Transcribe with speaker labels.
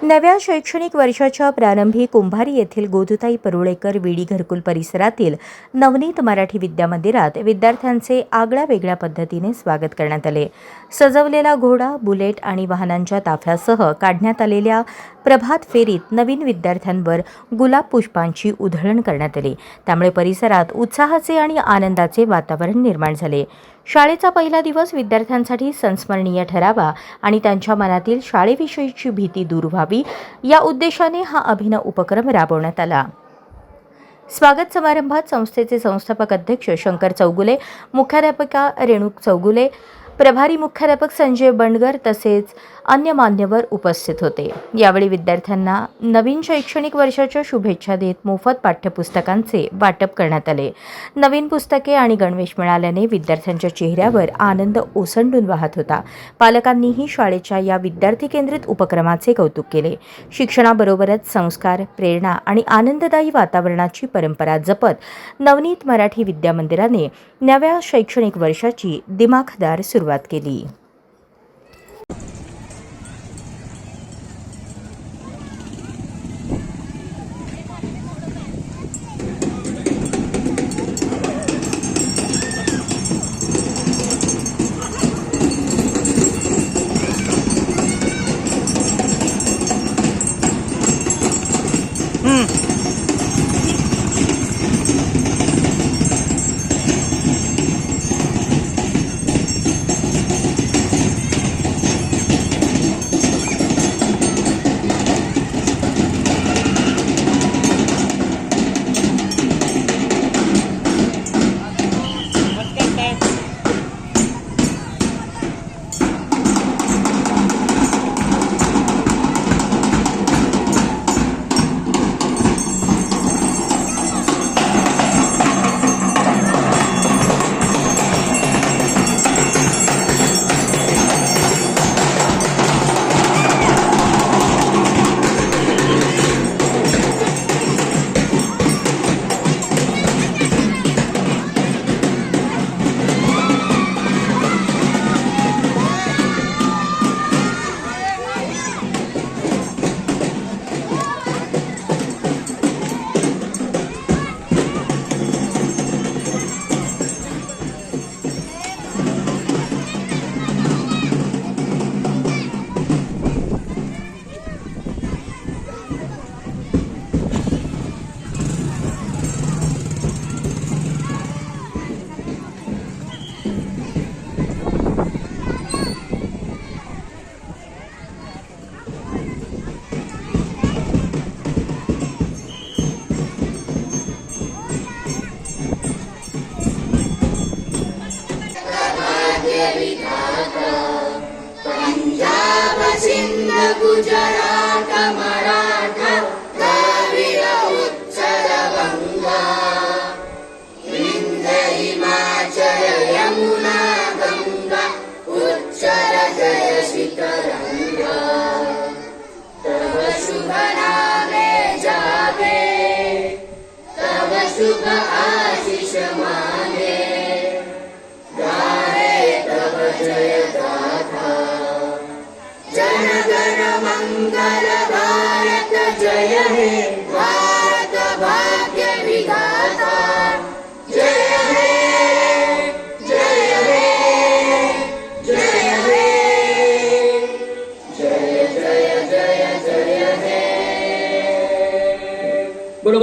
Speaker 1: नव्या शैक्षणिक वर्षाच्या प्रारंभी कुंभारी येथील गोदुताई परुळेकर विडी घरकुल परिसरातील नवनीत मराठी विद्यामंदिरात विद्यार्थ्यांचे आगळ्या-वेगळ्या पद्धतीने स्वागत करण्यात आले. सजवलेला घोडा, बुलेट आणि वाहनांच्या ताफ्यासह काढण्यात आलेल्या प्रभात फेरीत नवीन विद्यार्थ्यांवर गुलाब पुष्पांची उधळण करण्यात आली. त्यामुळे परिसरात उत्साहाचे आणि आनंदाचे वातावरण निर्माण झाले. शाळेचा पहिला दिवस विद्यार्थ्यांसाठी संस्मरणीय ठरावा आणि त्यांच्या मनातील शाळेविषयीची भीती दूर व्हावी या उद्देशाने हा अभिनव उपक्रम राबवण्यात आला. स्वागत समारंभात संस्थेचे संस्थापक अध्यक्ष शंकर चौगुले, मुख्याध्यापिका रेणू चौगुले, प्रभारी मुख्याध्यापक संजय बंडगर तसेच अन्य मान्यवर उपस्थित होते. यावेळी विद्यार्थ्यांना नवीन शैक्षणिक वर्षाच्या शुभेच्छा देत मोफत पाठ्यपुस्तकांचे वाटप करण्यात आले. नवीन पुस्तके आणि गणवेश मिळाल्याने विद्यार्थ्यांच्या चेहऱ्यावर आनंद ओसंडून वाहत होता. पालकांनीही शाळेच्या या विद्यार्थी केंद्रित उपक्रमाचे कौतुक केले. शिक्षणाबरोबरच संस्कार, प्रेरणा आणि आनंददायी वातावरणाची परंपरा जपत नवनीत मराठी विद्यामंदिराने नव्या शैक्षणिक वर्षाची दिमाखदार सुरुवात केली.
Speaker 2: पंजाब, सिंध, गुजरात, मराठा, द्रविड, उत्तर, गंगा, विंध्य, हिमाचल, यमुना, गंगा, उच्चर, जय शिखरंगा. तव शुभ नामे जागे, तव शुभ आशीष मागे, गाहे तव जय गाथा. जन गण मंगल भारत जय हे.